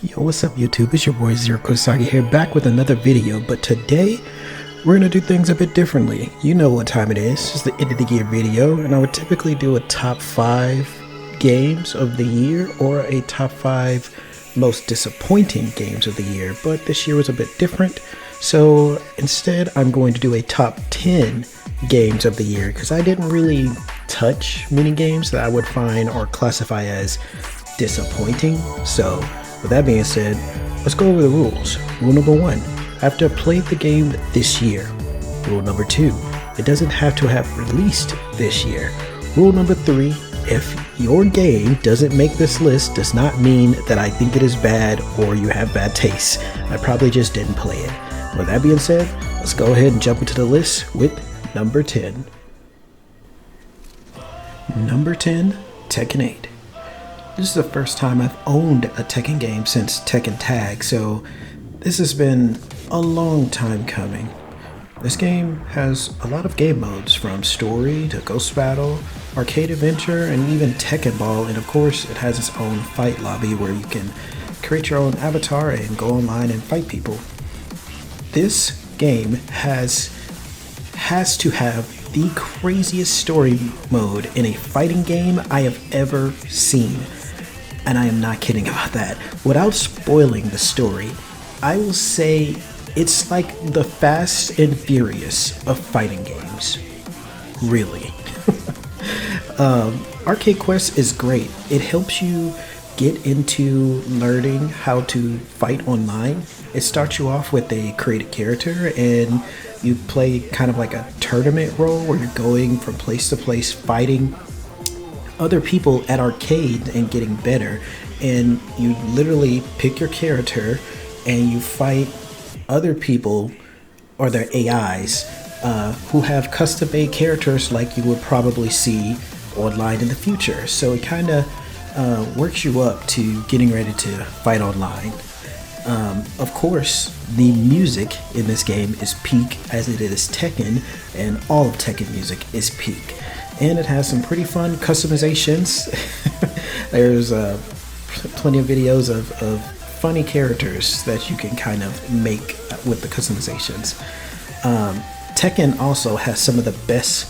Yo, what's up YouTube? It's your boy Kurasagi here, back with another video, but today we're gonna do things a bit differently. You know what time it is. It's the end of the year video, and I would typically do a top 5 games of the year or a top 5 most disappointing games of the year, but this year was a bit different. So instead, I'm going to do a top 10 games of the year because I didn't really touch many games that I would find or classify as disappointing. So with that being said, let's go over the rules. Rule number 1, I have to have played the game this year. Rule number 2, it doesn't have to have released this year. Rule number 3, if your game doesn't make this list, does not mean that I think it is bad or you have bad taste. I probably just didn't play it. With that being said, let's go ahead and jump into the list with number 10. Number 10, Tekken 8. This is the first time I've owned a Tekken game since Tekken Tag, so this has been a long time coming. This game has a lot of game modes, from story to ghost battle, arcade adventure, and even Tekken Ball, and of course it has its own fight lobby where you can create your own avatar and go online and fight people. This game has to have the craziest story mode in a fighting game I have ever seen. And I am not kidding about that. Without spoiling the story, I will say it's like the Fast and Furious of fighting games. Really. Arcade Quest is great. It helps you get into learning how to fight online. It starts you off with a created character and you play kind of like a tournament role where you're going from place to place fighting other people at arcade and getting better, and you literally pick your character and you fight other people or their AIs who have custom made characters like you would probably see online in the future. So it kind of works you up to getting ready to fight online. Of course, the music in this game is peak, as it is Tekken, and all of Tekken music is peak. And it has some pretty fun customizations. There's plenty of videos of funny characters that you can kind of make with the customizations. Tekken also has some of the best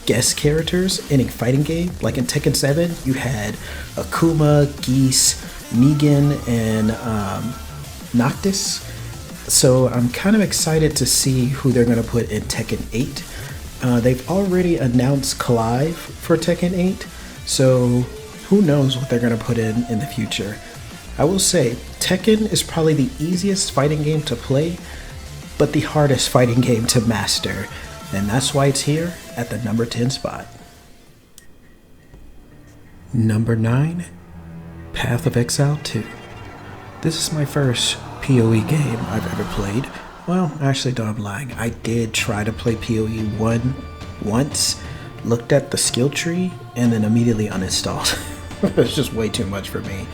guest characters in a fighting game. Like in Tekken 7, you had Akuma, Geese, Negan, and Noctis. So I'm kind of excited to see who they're going to put in Tekken 8. They've already announced Clive for Tekken 8, so who knows what they're going to put in the future. I will say, Tekken is probably the easiest fighting game to play, but the hardest fighting game to master, and that's why it's here at the number 10 spot. Number 9, Path of Exile 2. This is my first PoE game I've ever played. Well, actually, no, I'm lying. I did try to play PoE 1 once, looked at the skill tree, and then immediately uninstalled. It's just way too much for me.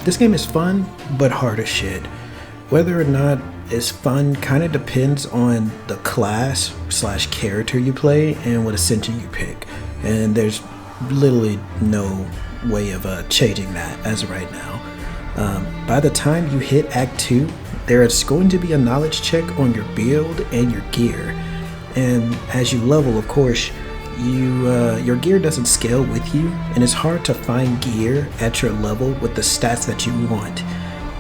This game is fun, but hard as shit. Whether or not it's fun kind of depends on the class / character you play and what ascension you pick. And there's literally no way of changing that as of right now. By the time you hit Act 2, there is going to be a knowledge check on your build and your gear, and as you level, of course, your gear doesn't scale with you, and it's hard to find gear at your level with the stats that you want.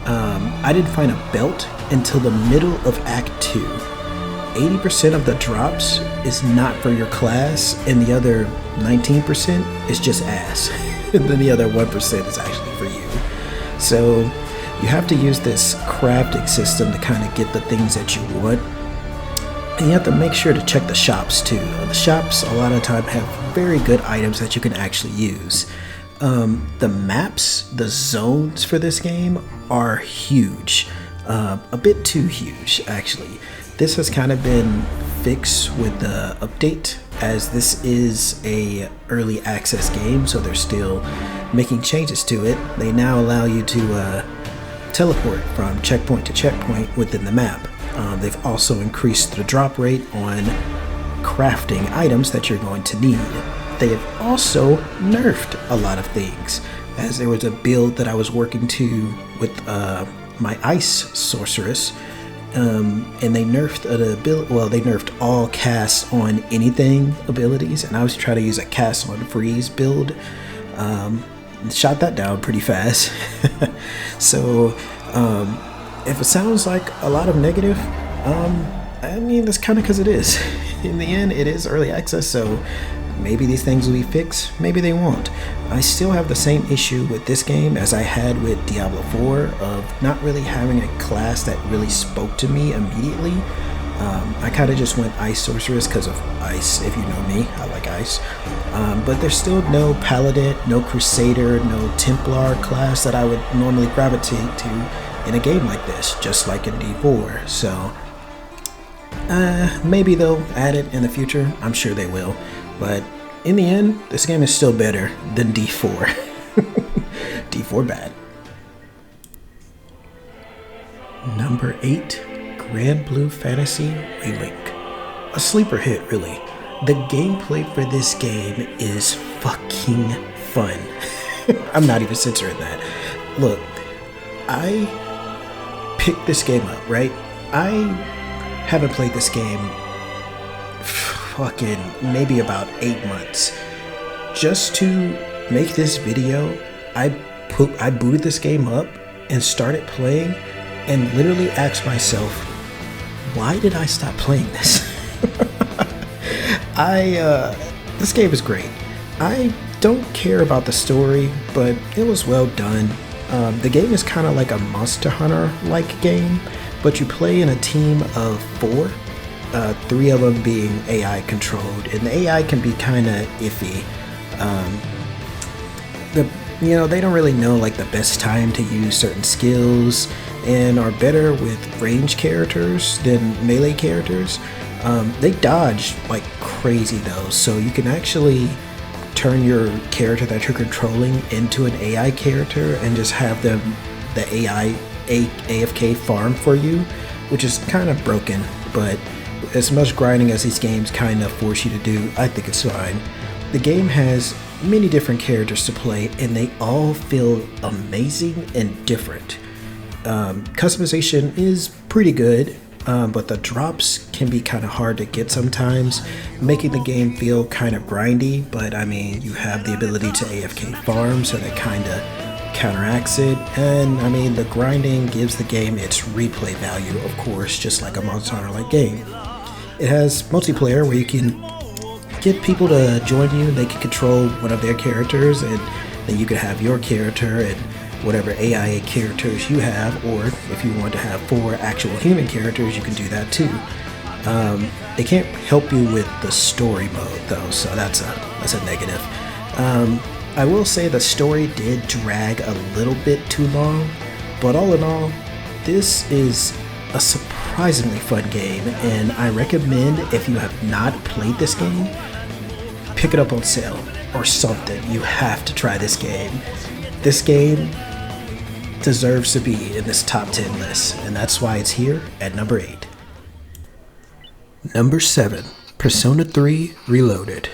I didn't find a belt until the middle of Act 2. 80% of the drops is not for your class, and the other 19% is just ass. And then the other 1% is actually for you. So you have to use this crafting system to kind of get the things that you want. And you have to make sure to check the shops too. The shops a lot of time have very good items that you can actually use. The maps, the zones for this game are huge. A bit too huge, actually. This has kind of been fixed with the update, as this is a early access game, so they're still making changes to it. They now allow you to teleport from checkpoint to checkpoint within the map. They've also increased the drop rate on crafting items that you're going to need. They have also nerfed a lot of things. as there was a build that I was working to with my ice sorceress, and they nerfed the ability. Well, they nerfed all casts on anything abilities, and I was trying to use a cast on freeze build. Shot that down pretty fast. So if it sounds like a lot of negative, I mean, that's kind of because it is. In the end, it is early access, so maybe these things will be fixed, maybe they won't. I still have the same issue with this game as I had with Diablo 4 of not really having a class that really spoke to me immediately. I kind of just went Ice Sorceress because of Ice, if you know me, I like Ice. But there's still no Paladin, no Crusader, no Templar class that I would normally gravitate to in a game like this, just like in D4. So maybe they'll add it in the future, I'm sure they will. But in the end, this game is still better than D4. D4 bad. Number 8, Grand Blue Fantasy Relink. A sleeper hit, really. The gameplay for this game is fucking fun. I'm not even censoring that. Look, I picked this game up, right? I haven't played this game fucking maybe about 8 months. Just to make this video, I booted this game up and started playing and literally asked myself, why did I stop playing this? This game is great. I don't care about the story, but it was well done. The game is kind of like a Monster Hunter-like game, but you play in a team of 4. 3 of them being AI controlled, and the AI can be kind of iffy. They don't really know like the best time to use certain skills, and are better with range characters than melee characters. They dodge like crazy though, so you can actually turn your character that you're controlling into an AI character and just have the AI AFK farm for you, which is kind of broken, but as much grinding as these games kind of force you to do, I think it's fine. The game has many different characters to play, and they all feel amazing and different. Customization is pretty good, but the drops can be kind of hard to get sometimes, making the game feel kind of grindy, but I mean, you have the ability to AFK farm, so that kind of counteracts it. And I mean, the grinding gives the game its replay value, of course, just like a Monster Hunter-like game. It has multiplayer where you can get people to join you, and they can control one of their characters, and then you can have your character and whatever AI characters you have, or if you want to have 4 actual human characters, you can do that too. It can't help you with the story mode though, so that's a negative. I will say the story did drag a little bit too long, but all in all, this is a surprisingly fun game, and I recommend, if you have not played this game, pick it up on sale or something. You have to try this game. This game deserves to be in this top 10 list, and that's why it's here at number 8. Number 7, Persona 3 Reloaded.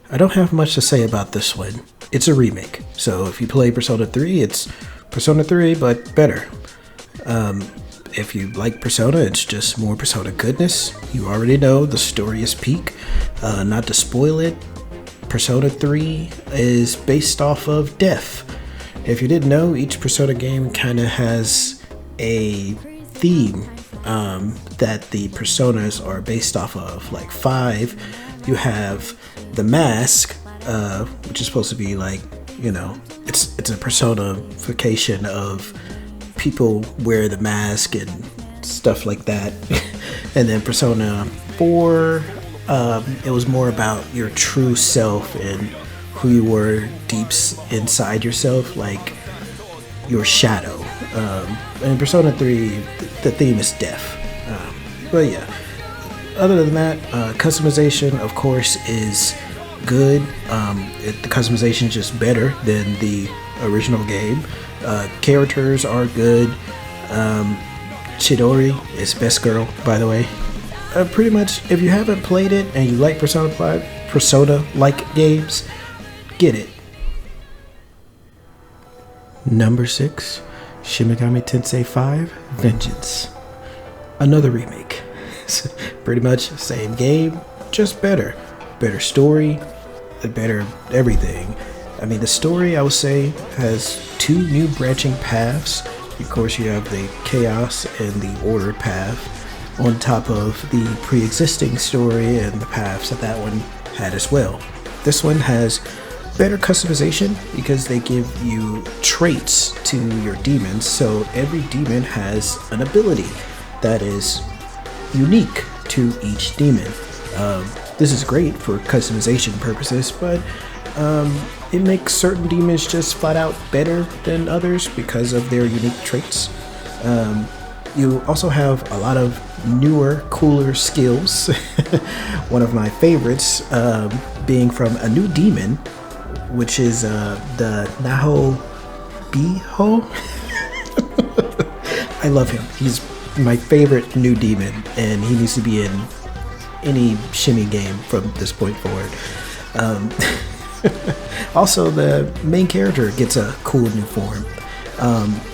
I don't have much to say about this one. It's a remake, so if you play Persona 3, it's Persona 3 but better. If you like Persona, it's just more Persona goodness. You already know the story is peak. Not to spoil it, Persona 3 is based off of Death. If you didn't know, each Persona game kind of has a theme that the personas are based off of. Like 5, you have the mask, which is supposed to be like, it's a personification of people wear the mask and stuff like that. And then Persona 4, it was more about your true self and who you were deep inside yourself, like your shadow. And Persona 3, the theme is death. But yeah, other than that, customization, of course, is good. The customization is just better than the original game. Characters are good. Chidori is best girl, by the way. Pretty much, if you haven't played it and you like Persona-like games, get it. Number 6, Shin Megami Tensei 5 Vengeance. Another remake. Pretty much same game, just better. Better story, better everything. I mean, the story, I would say, has 2 new branching paths. Of course, you have the Chaos and the Order path on top of the pre-existing story and the paths that one had as well. This one has better customization because they give you traits to your demons, so every demon has an ability that is unique to each demon. This is great for customization purposes, but it makes certain demons just flat out better than others because of their unique traits. You also have a lot of newer, cooler skills. One of my favorites being from a new demon, which is the Naho Biho. I love him. He's my favorite new demon, and he needs to be in any shimmy game from this point forward. Also, the main character gets a cool new form.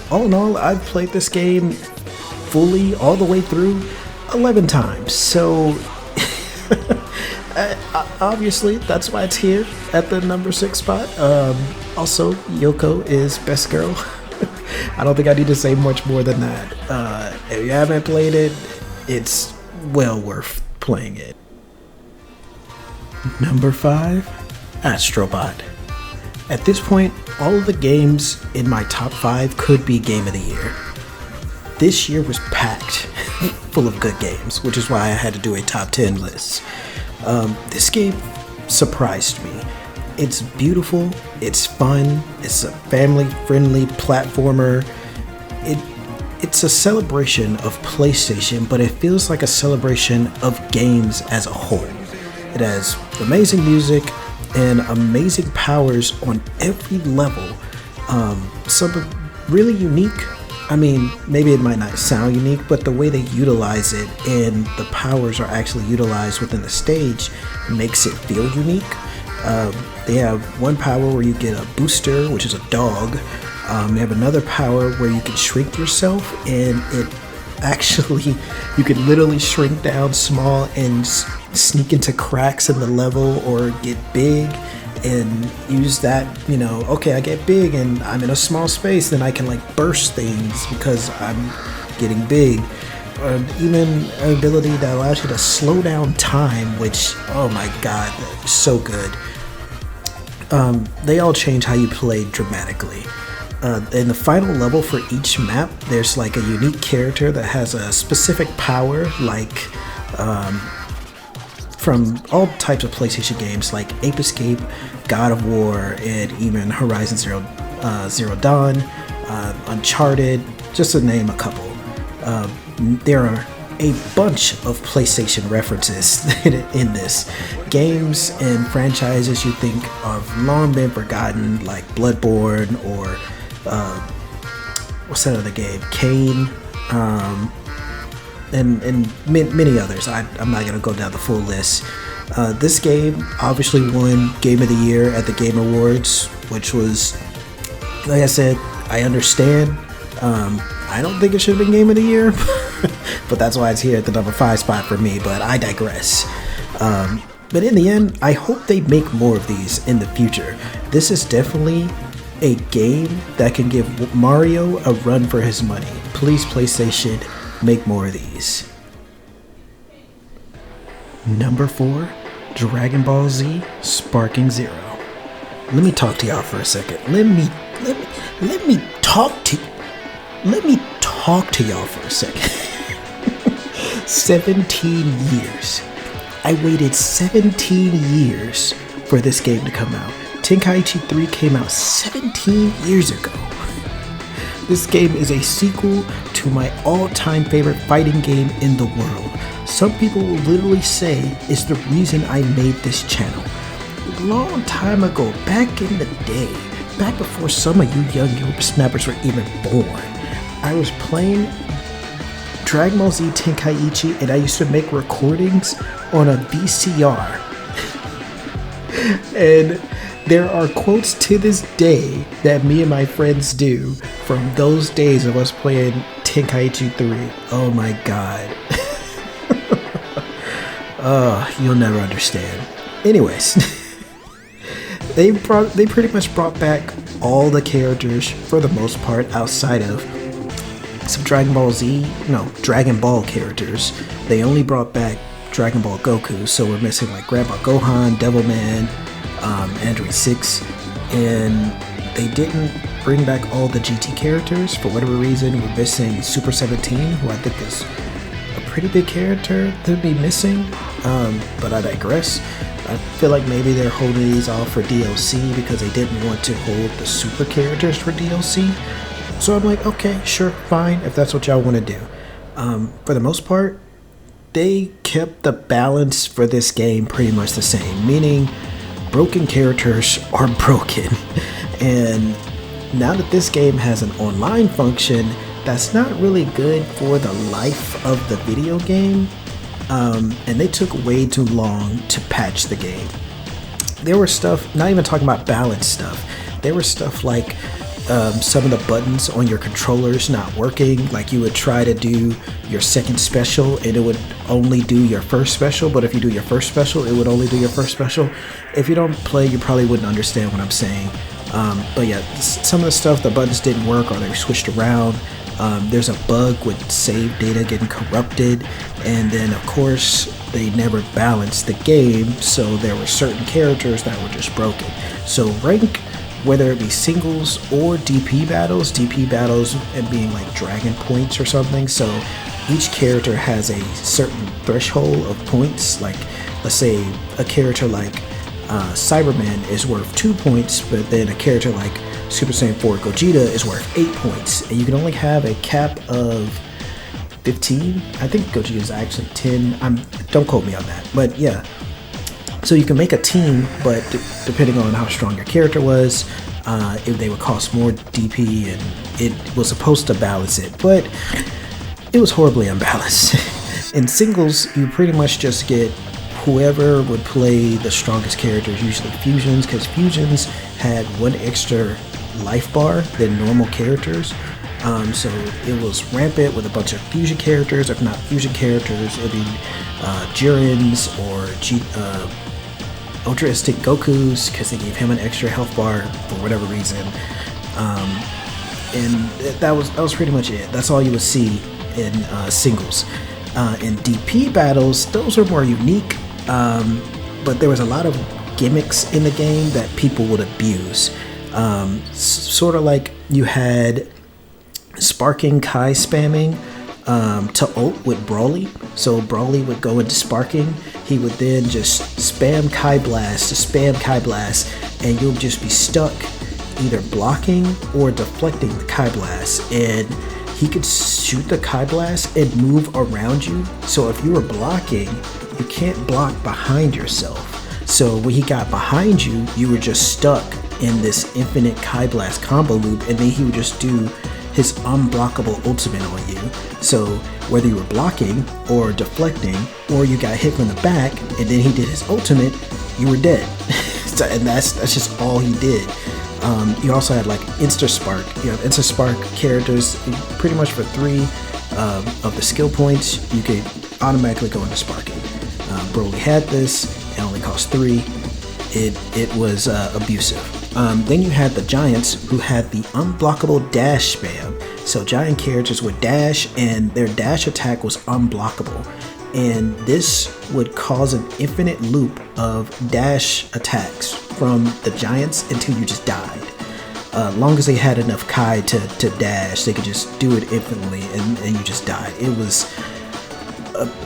All in all, I've played this game fully all the way through 11 times, so obviously that's why it's here at the number 6 spot. Also, Yoko is best girl. I don't think I need to say much more than that. If you haven't played it, it's well worth playing it. Number 5, Astrobot. At this point, all of the games in my top 5 could be Game of the Year. This year was packed full of good games, which is why I had to do a top 10 list. This game surprised me. It's beautiful, it's fun, it's a family-friendly platformer. It's a celebration of PlayStation, but it feels like a celebration of games as a whole. It has amazing music and amazing powers on every level. Some really unique. I mean, maybe it might not sound unique, but the way they utilize it and the powers are actually utilized within the stage makes it feel unique. They have one power where you get a booster, which is a dog. They have another power where you can shrink yourself, and it actually, you can literally shrink down small and sneak into cracks in the level or get big and use that, okay, I get big and I'm in a small space, then I can like burst things because I'm getting big. Or even an ability that allows you to slow down time, which, oh my god, so good. They all change how you play dramatically. In the final level for each map, there's like a unique character that has a specific power, like from all types of PlayStation games like Ape Escape, God of War, and even Horizon Zero Dawn, Uncharted, just to name a couple. There are a bunch of PlayStation references in this. Games and franchises you think have long been forgotten, like Bloodborne or what's that other game? Kane, and many others. I'm not gonna go down the full list. This game obviously won Game of the Year at the Game Awards, which was, like I said, I understand. I don't think it should have been Game of the Year, but that's why it's here at the number 5 spot for me, but I digress. But in the end, I hope they make more of these in the future. This is definitely a game that can give Mario a run for his money. Please, PlayStation, make more of these. Number 4, Dragon Ball Z Sparking Zero. Let me talk to y'all for a second. Let me talk to y'all for a second. 17 years. I waited 17 years for this game to come out. Tenkaichi 3 came out 17 years ago. This game is a sequel to my all-time favorite fighting game in the world. Some people will literally say it's the reason I made this channel. A long time ago, back in the day, back before some of you young snappers were even born, I was playing Dragon Ball Z Tenkaichi, and I used to make recordings on a VCR. And There are quotes to this day that me and my friends do from those days of us playing Tenkaichi 3. Oh my god. You'll never understand. Anyways, they pretty much brought back all the characters for the most part outside of some Dragon Ball characters. They only brought back Dragon Ball Goku, so we're missing like Grandpa Gohan, Devilman, Android 6, and they didn't bring back all the GT characters. For whatever reason, we're missing Super 17, who I think is a pretty big character to be missing, but I digress. I feel like maybe they're holding these off for DLC because they didn't want to hold the super characters for DLC. So I'm like, okay, sure, fine, if that's what y'all want to do. For the most part, they kept the balance for this game pretty much the same, meaning broken characters are broken. And now that this game has an online function, that's not really good for the life of the video game. And they took way too long to patch the game. There were stuff, not even talking about balance stuff, there were stuff like some of the buttons on your controllers not working. Like you would try to do your second special and it would only do your first special, but if you do your first special, it would only do your first special. If you don't play, you probably wouldn't understand what I'm saying. But yeah, some of the stuff, the buttons didn't work or they were switched around. There's a bug with save data getting corrupted, and then of course they never balanced the game, so there were certain characters that were just broken. So rank, whether it be singles or DP battles and being like dragon points or something, so each character has a certain threshold of points. Like let's say a character like Cyberman is worth 2 points, but then a character like Super Saiyan 4 Gogeta is worth 8 points, and you can only have a cap of 15. I think Gogeta is actually 10. Don't quote me on that, but yeah. So you can make a team, but depending on how strong your character was, if they would cost more DP, and it was supposed to balance it, but it was horribly unbalanced. In singles, you pretty much just get whoever would play the strongest characters, usually fusions, because fusions had one extra life bar than normal characters. So it was rampant with a bunch of fusion characters. If not fusion characters, it'd be Jirins or Ultra Instinct Gokus, because they gave him an extra health bar for whatever reason. And that was pretty much it. That's all you would see in singles. In DP battles, those are more unique, but there was a lot of gimmicks in the game that people would abuse. Sort of like you had Sparking Kai spamming to ult with Broly. So Broly would go into Sparking, he would then just spam Kai Blast, and you'll just be stuck either blocking or deflecting the Kai Blast, and he could shoot the Kai Blast and move around you. So if you were blocking, you can't block behind yourself. So when he got behind you, you were just stuck in this infinite Kai Blast combo loop, and then he would just do his unblockable ultimate on you. So whether you were blocking or deflecting, or you got hit from the back and then he did his ultimate, you were dead. And that's just all he did. You also had like Insta Spark. You have Insta Spark characters pretty much for 3 of the skill points. You could automatically go into Sparking. Broly had this. It only cost 3. It was abusive. Then you had the Giants, who had the unblockable dash spam. So giant characters would dash, and their dash attack was unblockable. And this would cause an infinite loop of dash attacks from the Giants until you just died. Long as they had enough Kai to dash, they could just do it infinitely, and you just died. It was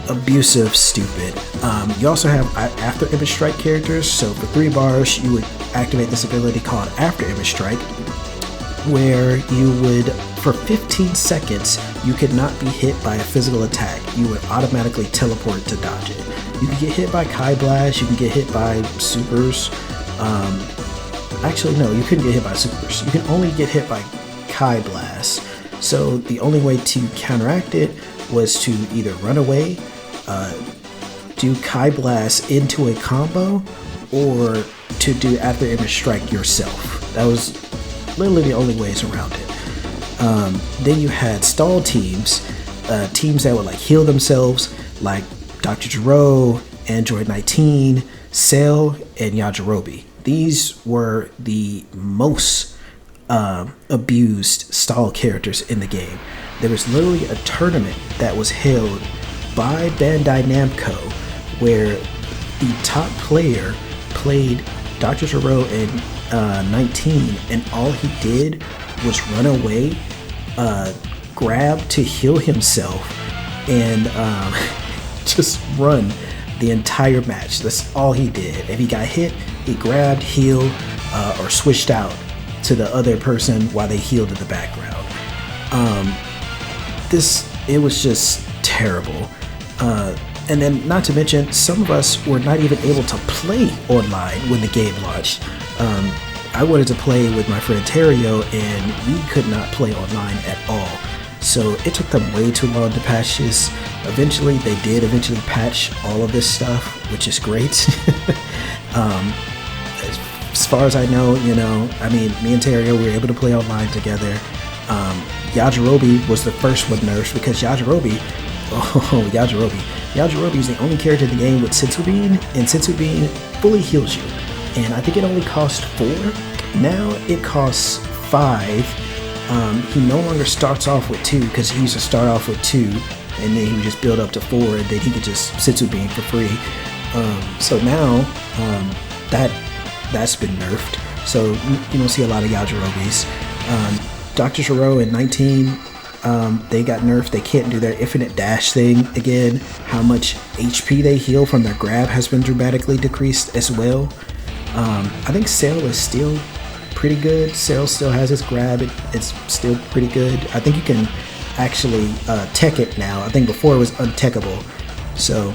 abusive, stupid. You also have after image strike characters. So for 3 bars, you would activate this ability called After Image Strike, where you would, for 15 seconds, you could not be hit by a physical attack. You would automatically teleport to dodge it. You can get hit by Kai Blast, you can get hit by supers. Actually, no, you couldn't get hit by supers. You can only get hit by Kai Blast. So the only way to counteract it was to either run away, do Kai Blast into a combo, or to do after image strike yourself. That was literally the only ways around it. Then you had stall teams, teams that would like heal themselves, like Dr. Gero, Android 19, Cell, and Yajirobe. These were the most abused stall characters in the game. There was literally a tournament that was held by Bandai Namco where the top player played Dr. Gero in 19, and all he did was run away, grab to heal himself, and just run the entire match. That's all he did. If he got hit, he grabbed, healed, or switched out to the other person while they healed in the background. It was just terrible. And then, not to mention, some of us were not even able to play online when the game launched. I wanted to play with my friend Terrio, and we could not play online at all. So it took them way too long to patch this. Eventually, they did patch all of this stuff, which is great. As far as I know, me and Terrio were able to play online together. Yajirobe was the first one nerfed because Yajirobe is the only character in the game with Senzu Bean, and Senzu Bean fully heals you. And I think it only cost 4. Now it costs 5. He no longer starts off with 2 because he used to start off with 2, and then he would just build up to 4, and then he could just Senzu Bean for free. So now that's been nerfed. So you don't see a lot of Yajirobes. Dr. Gero in 19, they got nerfed. They can't do their infinite dash thing again. How much HP they heal from their grab has been dramatically decreased as well. I think Cell is still pretty good. Cell still has its grab. It's still pretty good. I think you can actually tech it now. I think before it was untechable. So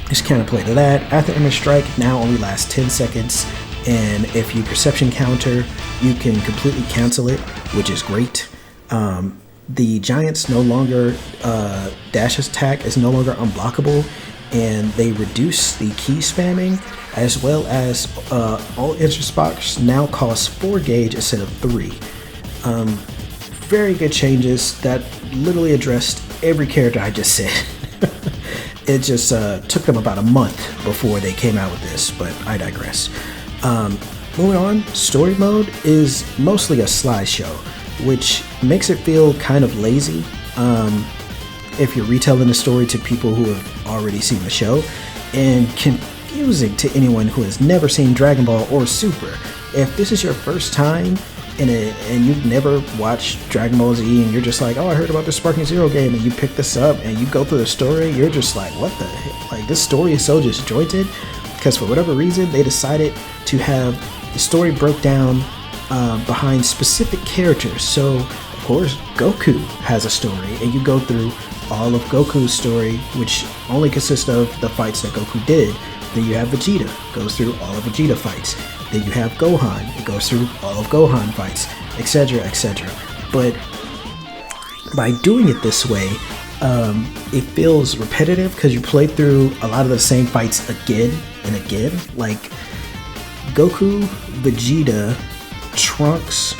just kind of play to that. After image strike now only lasts 10 seconds. And if you perception counter, you can completely cancel it, which is great. The Giants no longer, dash attack is no longer unblockable, and they reduce the key spamming, as well as all enter spots now cost 4 gauge instead of 3. Very good changes that literally addressed every character I just said. It just took them about a month before they came out with this, but I digress. Moving on, story mode is mostly a slideshow, which makes it feel kind of lazy if you're retelling the story to people who have already seen the show, and confusing to anyone who has never seen Dragon Ball or Super. If this is your first time and you've never watched Dragon Ball Z, and you're just like, oh, I heard about the Sparking Zero game, and you pick this up and you go through the story, you're just like, what the heck? Like, this story is so disjointed, because for whatever reason they decided to have the story broke down behind specific characters. So of course Goku has a story, and you go through all of Goku's story, which only consists of the fights that Goku did. Then you have Vegeta, goes through all of Vegeta fights. Then you have Gohan, it goes through all of Gohan fights, etc., etc. But by doing it this way, it feels repetitive because you play through a lot of the same fights again and again. Like Goku, Vegeta, Trunks,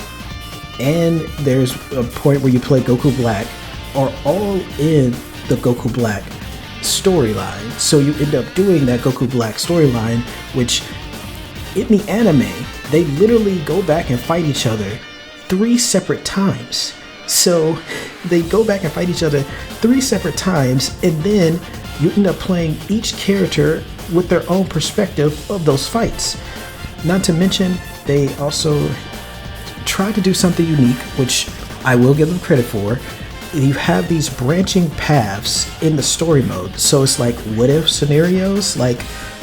and there's a point where you play Goku Black, are all in the Goku Black storyline. So you end up doing that Goku Black storyline, which in the anime, they literally go back and fight each other 3 separate times. So they go back and fight each other 3 separate times, and then you end up playing each character with their own perspective of those fights. Not to mention, they also try to do something unique, which I will give them credit for. You have these branching paths in the story mode. So it's like what if scenarios, like,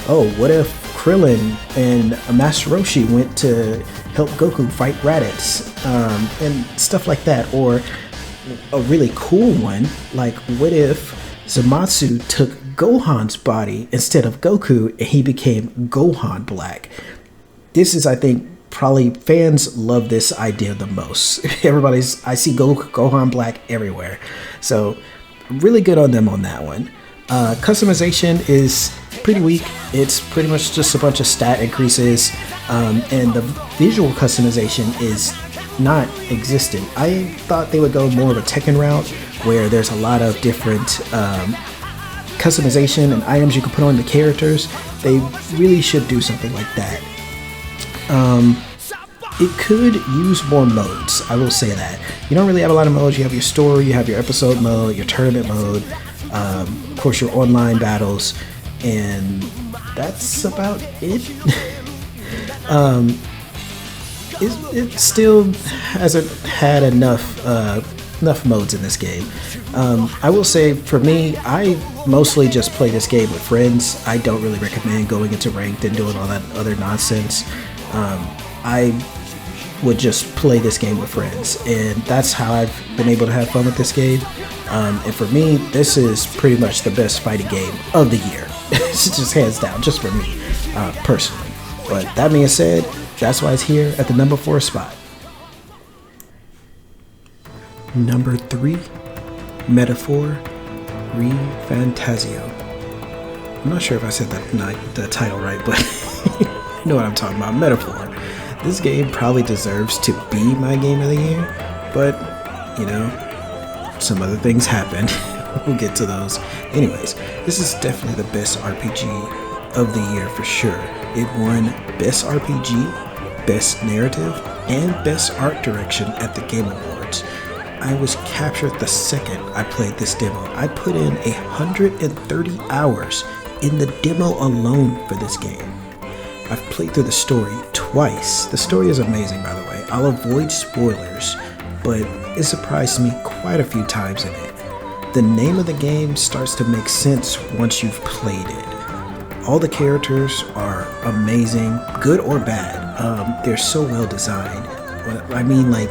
oh, what if Krillin and Master Roshi went to help Goku fight Raditz, and stuff like that. Or a really cool one, like what if Zamasu took Gohan's body instead of Goku and he became Gohan Black. This is, I think, probably fans love this idea the most. I see Gohan Black everywhere. So really good on them on that one. Customization is pretty weak. It's pretty much just a bunch of stat increases, and the visual customization is not existent. I thought they would go more of a Tekken route where there's a lot of different customization and items you can put on the characters. They really should do something like that. It could use more modes, I will say that. You don't really have a lot of modes. You have your story, you have your episode mode, your tournament mode, of course your online battles, and that's about it. It still hasn't had enough modes in this game. I will say, for me, I mostly just play this game with friends. I don't really recommend going into ranked and doing all that other nonsense. I would just play this game with friends, and that's how I've been able to have fun with this game. And for me, this is pretty much the best fighting game of the year. It's just hands down, just for me, personally. But that being said, that's why it's here at the number 4 spot. Number 3, Metaphor ReFantazio. I'm not sure if I said the title right, but you know what I'm talking about. Metaphor. This game probably deserves to be my game of the year, but you know, some other things happened. We'll get to those. Anyways, this is definitely the best RPG of the year for sure. It won Best RPG, Best Narrative, and Best Art Direction at the Game Awards. I was captured the second I played this demo. I put in 130 hours in the demo alone for this game. I've played through the story twice. The story is amazing, by the way. I'll avoid spoilers, but it surprised me quite a few times in it. The name of the game starts to make sense once you've played it. All the characters are amazing, good or bad. They're so well designed. I mean, like,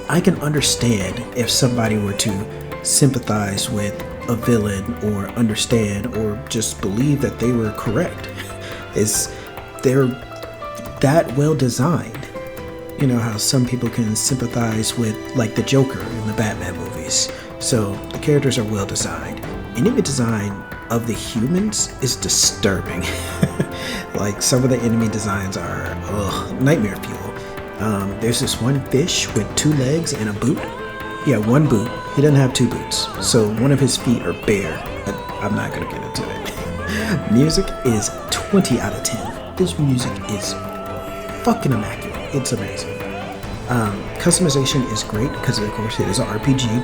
I can understand if somebody were to sympathize with a villain or understand or just believe that they were correct. They're that well designed. You know how some people can sympathize with, like, the Joker in the Batman movies. So the characters are well designed. Enemy design of the humans is disturbing. Like, some of the enemy designs are nightmare fuel. There's this one fish with 2 legs and a boot. Yeah, 1 boot. He doesn't have 2 boots, so one of his feet are bare. But I'm not gonna get into it. Music is 20 out of 10. This music is fucking immaculate. It's amazing. Customization is great because, of course, it is an RPG.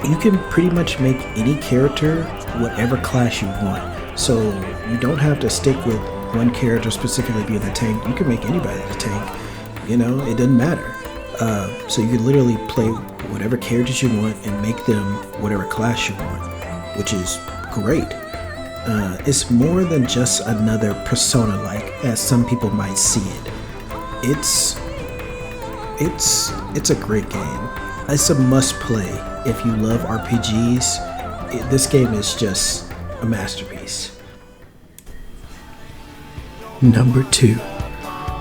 You can pretty much make any character whatever class you want. So you don't have to stick with one character specifically being the tank. You can make anybody the tank. You know, it doesn't matter. So you can literally play whatever characters you want and make them whatever class you want, which is great. It's more than just another Persona, like, as some people might see it. It's a great game. It's a must play if you love RPGs. This game is just a masterpiece. Number 2,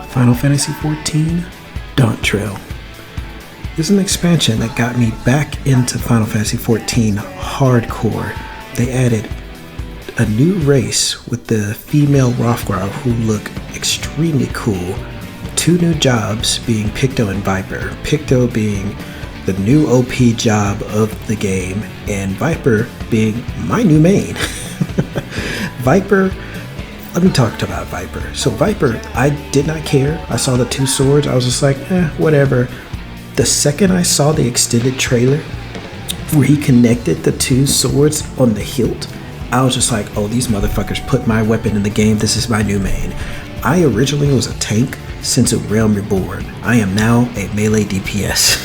Final Fantasy XIV Daunt Trail. This is an expansion that got me back into Final Fantasy XIV hardcore. They added a new race with the female Rothgar who look extremely cool. 2 new jobs being Picto and Viper. Picto being the new OP job of the game, and Viper being my new main. Viper, let me talk about Viper. So Viper, I did not care. I saw the 2 swords. I was just like, whatever. The second I saw the extended trailer where he connected the 2 swords on the hilt, I was just like, oh, these motherfuckers put my weapon in the game. This is my new main. I originally was a tank since A Realm Reborn. I am now a melee DPS.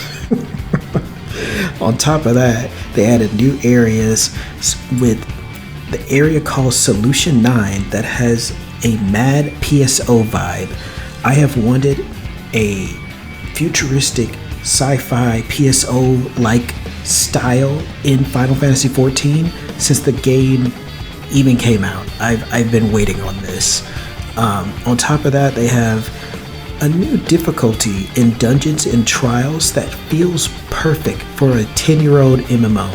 On top of that, they added new areas with the area called Solution 9 that has a mad PSO vibe. I have wanted a futuristic sci-fi PSO-like style in Final Fantasy XIV since the game even came out. I've been waiting on this. On top of that, they have a new difficulty in Dungeons and Trials that feels perfect for a 10-year-old MMO.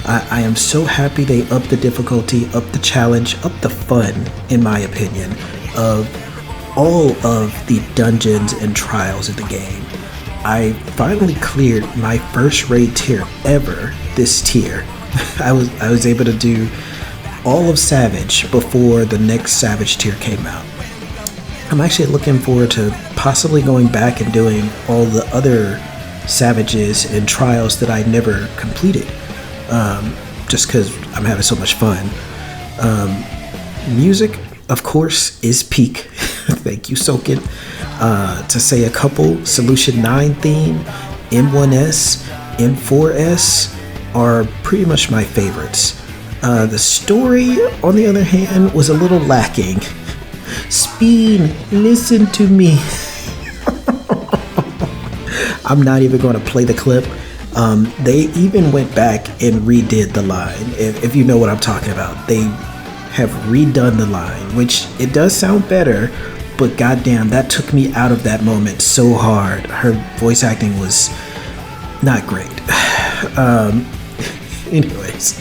I am so happy they upped the difficulty, upped the challenge, upped the fun, in my opinion, of all of the dungeons and trials of the game. I finally cleared my first raid tier ever this tier. I was able to do all of Savage before the next Savage tier came out. I'm actually looking forward to possibly going back and doing all the other Savages and trials that I never completed, just because I'm having so much fun. Music, of course, is peak. Thank you, Soken. To say a couple, Solution 9 theme, M1S, M4S are pretty much my favorites. The story, on the other hand, was a little lacking. Speen, listen to me. I'm not even going to play the clip. They even went back and redid the line. If you know what I'm talking about, they have redone the line, which it does sound better, but goddamn, that took me out of that moment so hard. Her voice acting was not great. Anyways,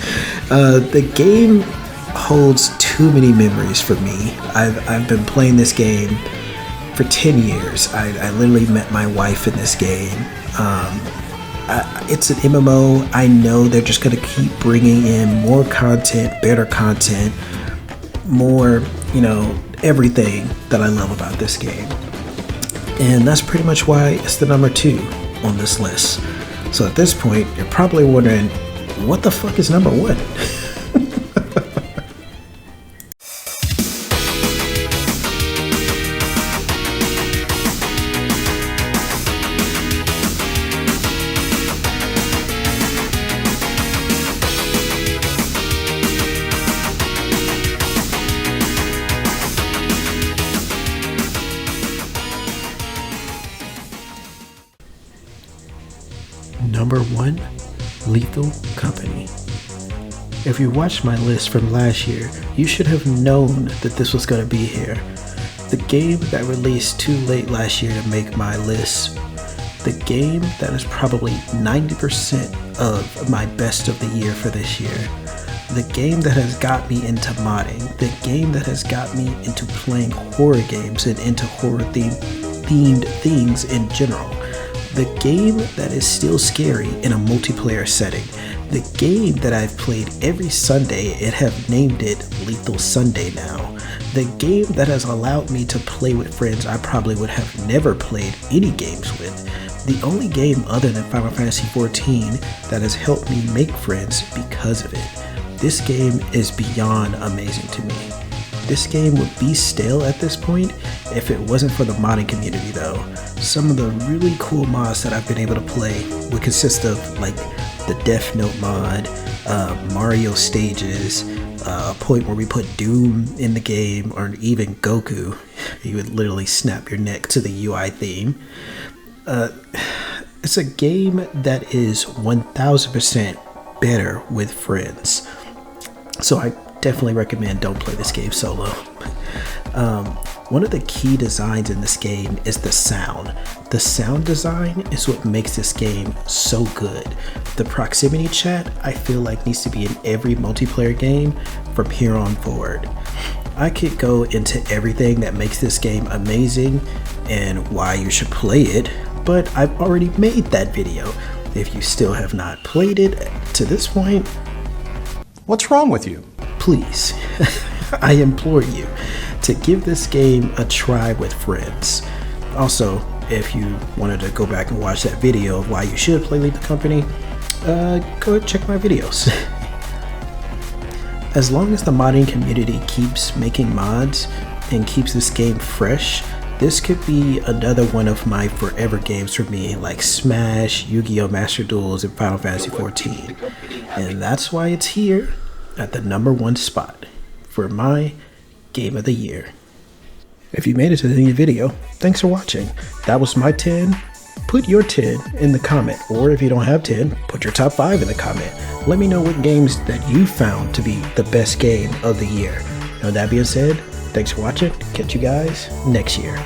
the game holds too many memories for me. I've been playing this game for 10 years. I literally met my wife in this game. It's an MMO. I know they're just going to keep bringing in more content, better content, more, everything that I love about this game. And that's pretty much why it's the number 2 on this list. So at this point, you're probably wondering, what the fuck is number 1? Number 1, Lethal Company. If you watched my list from last year, you should have known that this was going to be here. The game that released too late last year to make my list. The game that is probably 90% of my best of the year for this year. The game that has got me into modding. The game that has got me into playing horror games and into horror themed things in general. The game that is still scary in a multiplayer setting. The game that I've played every Sunday and have named it Lethal Sunday now. The game that has allowed me to play with friends I probably would have never played any games with. The only game other than Final Fantasy XIV that has helped me make friends because of it. This game is beyond amazing to me. This game would be stale at this point if it wasn't for the modding community though. Some of the really cool mods that I've been able to play would consist of like the Death Note mod, Mario stages, a point where we put Doom in the game, or even Goku. You would literally snap your neck to the UI theme. It's a game that is 1000% better with friends. So I definitely recommend don't play this game solo. One of the key designs in this game is the sound. The sound design is what makes this game so good. The proximity chat, I feel like, needs to be in every multiplayer game from here on forward. I could go into everything that makes this game amazing and why you should play it, but I've already made that video. If you still have not played it to this point, what's wrong with you? Please, I implore you to give this game a try with friends. Also, if you wanted to go back and watch that video of why you should play Lethal Company, go check my videos. As long as the modding community keeps making mods and keeps this game fresh, this could be another one of my forever games for me, like Smash, Yu-Gi-Oh! Master Duels, and Final Fantasy XIV. And that's why it's here at the number 1 spot for my game of the year. If you made it to the end of the video, thanks for watching. That was my 10. Put your 10 in the comment, or if you don't have 10, put your top 5 in the comment. Let me know what games that you found to be the best game of the year. Now that being said, thanks for watching. Catch you guys next year.